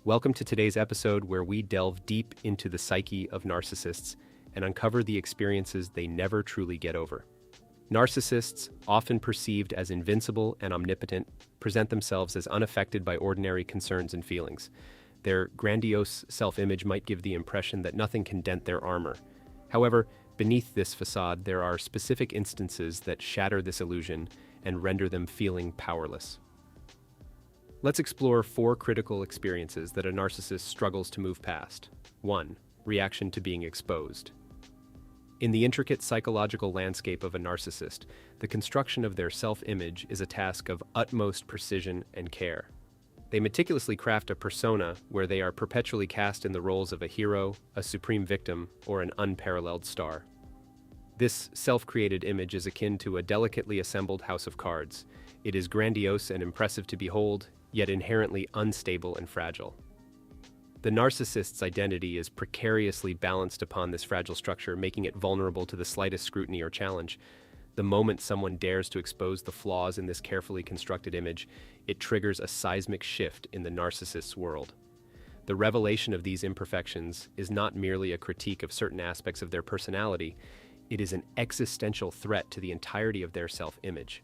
Welcome to today's episode where we delve deep into the psyche of narcissists and uncover the experiences they never truly get over. Narcissists, often perceived as invincible and omnipotent, present themselves as unaffected by ordinary concerns and feelings. Their grandiose self-image might give the impression that nothing can dent their armor. However, beneath this facade, there are specific instances that shatter this illusion and render them feeling powerless. Let's explore 4 critical experiences that a narcissist struggles to move past. 1. Reaction to being exposed. In the intricate psychological landscape of a narcissist, the construction of their self-image is a task of utmost precision and care. They meticulously craft a persona where they are perpetually cast in the roles of a hero, a supreme victim, or an unparalleled star. This self-created image is akin to a delicately assembled house of cards. It is grandiose and impressive to behold, yet inherently unstable and fragile. The narcissist's identity is precariously balanced upon this fragile structure, making it vulnerable to the slightest scrutiny or challenge. The moment someone dares to expose the flaws in this carefully constructed image, it triggers a seismic shift in the narcissist's world. The revelation of these imperfections is not merely a critique of certain aspects of their personality, it is an existential threat to the entirety of their self-image.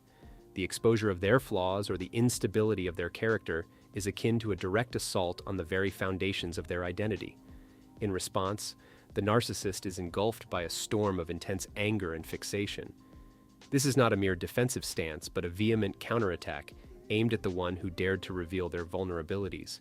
The exposure of their flaws or the instability of their character is akin to a direct assault on the very foundations of their identity. In response, the narcissist is engulfed by a storm of intense anger and fixation. This is not a mere defensive stance, but a vehement counterattack aimed at the one who dared to reveal their vulnerabilities.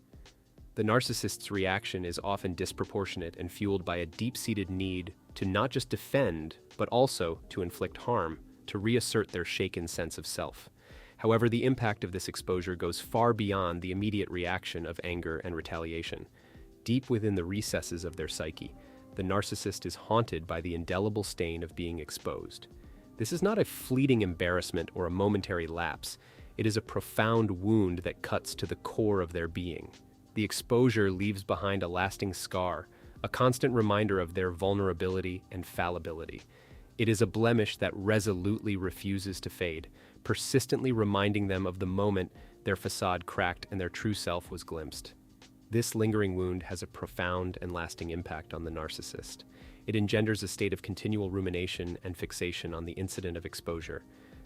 The narcissist's reaction is often disproportionate and fueled by a deep-seated need to not just defend, but also to inflict harm, to reassert their shaken sense of self. However, the impact of this exposure goes far beyond the immediate reaction of anger and retaliation. Deep within the recesses of their psyche, the narcissist is haunted by the indelible stain of being exposed. This is not a fleeting embarrassment or a momentary lapse. It is a profound wound that cuts to the core of their being. The exposure leaves behind a lasting scar, a constant reminder of their vulnerability and fallibility. It is a blemish that resolutely refuses to fade, persistently reminding them of the moment their facade cracked and their true self was glimpsed. This lingering wound has a profound and lasting impact on the narcissist. It engenders a state of continual rumination and fixation on the incident of exposure.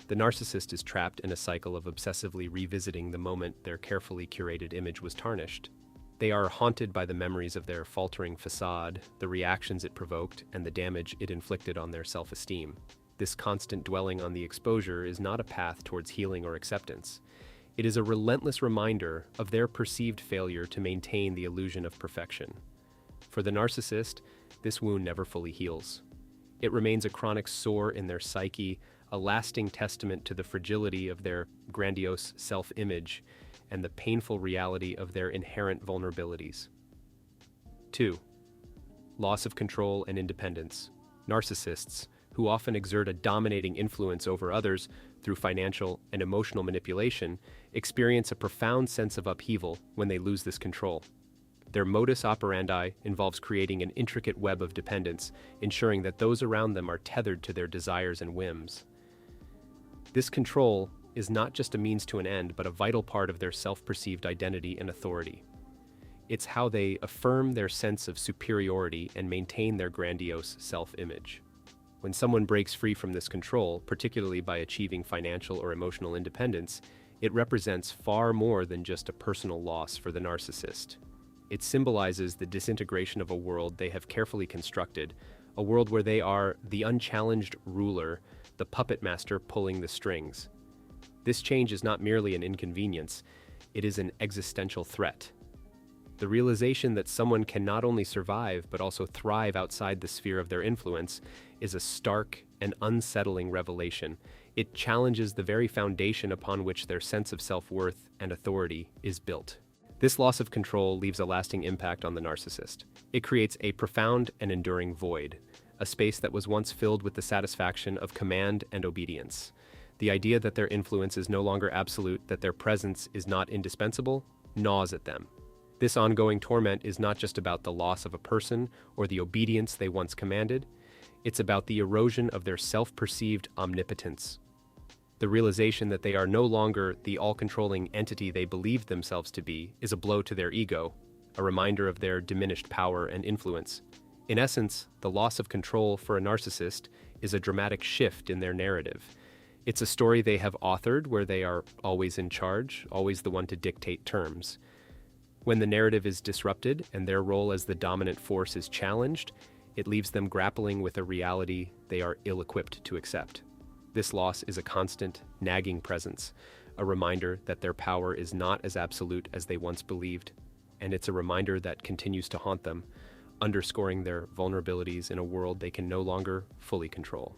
The narcissist is trapped in a cycle of obsessively revisiting the moment their carefully curated image was tarnished. They are haunted by the memories of their faltering facade, the reactions it provoked, and the damage it inflicted on their self-esteem. This constant dwelling on the exposure is not a path towards healing or acceptance. It is a relentless reminder of their perceived failure to maintain the illusion of perfection. For the narcissist, this wound never fully heals. It remains a chronic sore in their psyche, a lasting testament to the fragility of their grandiose self-image and the painful reality of their inherent vulnerabilities. 2. Loss of control and independence. Narcissists, who often exert a dominating influence over others through financial and emotional manipulation, experience a profound sense of upheaval when they lose this control. Their modus operandi involves creating an intricate web of dependence, ensuring that those around them are tethered to their desires and whims. This control is not just a means to an end, but a vital part of their self-perceived identity and authority. It's how they affirm their sense of superiority and maintain their grandiose self-image. When someone breaks free from this control, particularly by achieving financial or emotional independence, it represents far more than just a personal loss for the narcissist. It symbolizes the disintegration of a world they have carefully constructed, a world where they are the unchallenged ruler, the puppet master pulling the strings. This change is not merely an inconvenience, it is an existential threat. The realization that someone can not only survive but also thrive outside the sphere of their influence is a stark and unsettling revelation. It challenges the very foundation upon which their sense of self-worth and authority is built. This loss of control leaves a lasting impact on the narcissist. It creates a profound and enduring void, a space that was once filled with the satisfaction of command and obedience. The idea that their influence is no longer absolute, that their presence is not indispensable, gnaws at them. This ongoing torment is not just about the loss of a person or the obedience they once commanded, it's about the erosion of their self-perceived omnipotence. The realization that they are no longer the all-controlling entity they believed themselves to be is a blow to their ego, a reminder of their diminished power and influence. In essence, the loss of control for a narcissist is a dramatic shift in their narrative. It's a story they have authored where they are always in charge, always the one to dictate terms. When the narrative is disrupted and their role as the dominant force is challenged, it leaves them grappling with a reality they are ill-equipped to accept. This loss is a constant, nagging presence, a reminder that their power is not as absolute as they once believed, and it's a reminder that continues to haunt them, underscoring their vulnerabilities in a world they can no longer fully control.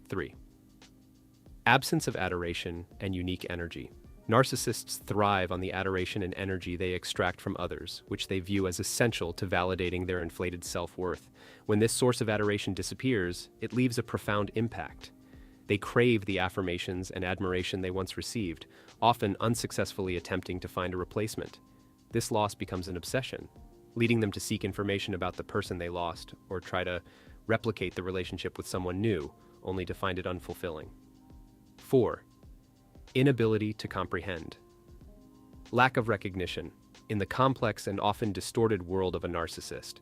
3. Absence of adoration and unique energy. Narcissists thrive on the adoration and energy they extract from others, which they view as essential to validating their inflated self-worth. When this source of adoration disappears, it leaves a profound impact. They crave the affirmations and admiration they once received, often unsuccessfully attempting to find a replacement. This loss becomes an obsession, leading them to seek information about the person they lost or try to replicate the relationship with someone new, only to find it unfulfilling. 4. Inability to comprehend. Lack of recognition. In the complex and often distorted world of a narcissist,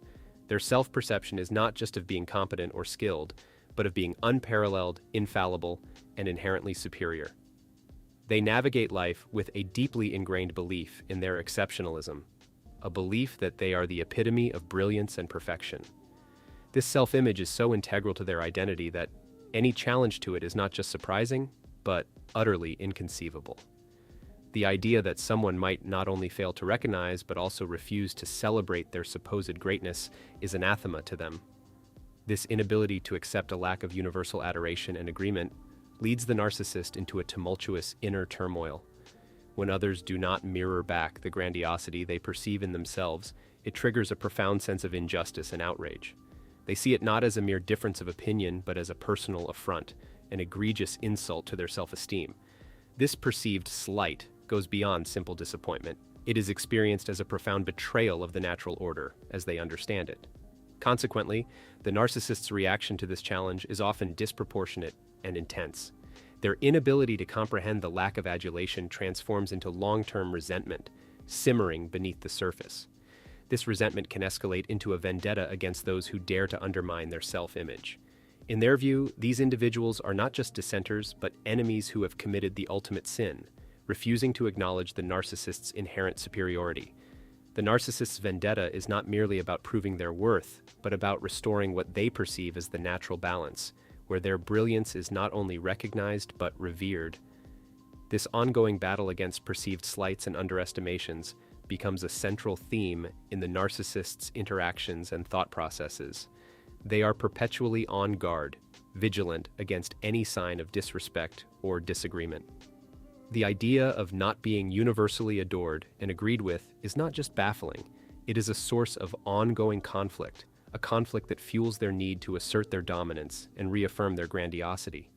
their self-perception is not just of being competent or skilled, but of being unparalleled, infallible, and inherently superior. They navigate life with a deeply ingrained belief in their exceptionalism, a belief that they are the epitome of brilliance and perfection. This self-image is so integral to their identity that any challenge to it is not just surprising, but utterly inconceivable. The idea that someone might not only fail to recognize but also refuse to celebrate their supposed greatness is anathema to them. This inability to accept a lack of universal adoration and agreement leads the narcissist into a tumultuous inner turmoil. When others do not mirror back the grandiosity they perceive in themselves, it triggers a profound sense of injustice and outrage. They see it not as a mere difference of opinion, but as a personal affront, an egregious insult to their self-esteem. This perceived slight goes beyond simple disappointment. It is experienced as a profound betrayal of the natural order, as they understand it. Consequently, the narcissist's reaction to this challenge is often disproportionate and intense. Their inability to comprehend the lack of adulation transforms into long-term resentment, simmering beneath the surface. This resentment can escalate into a vendetta against those who dare to undermine their self-image. In their view, these individuals are not just dissenters, but enemies who have committed the ultimate sin, refusing to acknowledge the narcissist's inherent superiority. The narcissist's vendetta is not merely about proving their worth, but about restoring what they perceive as the natural balance, where their brilliance is not only recognized but revered. This ongoing battle against perceived slights and underestimations becomes a central theme in the narcissist's interactions and thought processes. They are perpetually on guard, vigilant against any sign of disrespect or disagreement. The idea of not being universally adored and agreed with is not just baffling, it is a source of ongoing conflict, a conflict that fuels their need to assert their dominance and reaffirm their grandiosity.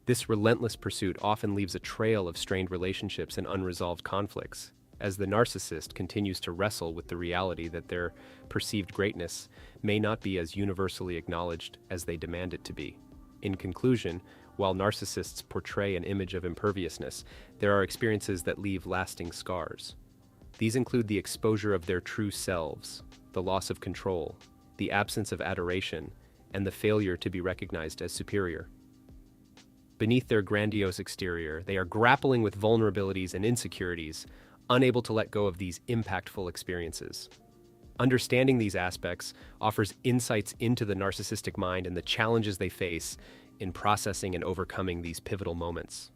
This relentless pursuit often leaves a trail of strained relationships and unresolved conflicts, as the narcissist continues to wrestle with the reality that their perceived greatness may not be as universally acknowledged as they demand it to be. In conclusion, while narcissists portray an image of imperviousness, there are experiences that leave lasting scars. These include the exposure of their true selves, the loss of control, the absence of adoration, and the failure to be recognized as superior. Beneath their grandiose exterior, they are grappling with vulnerabilities and insecurities, unable to let go of these impactful experiences. Understanding these aspects offers insights into the narcissistic mind and the challenges they face in processing and overcoming these pivotal moments.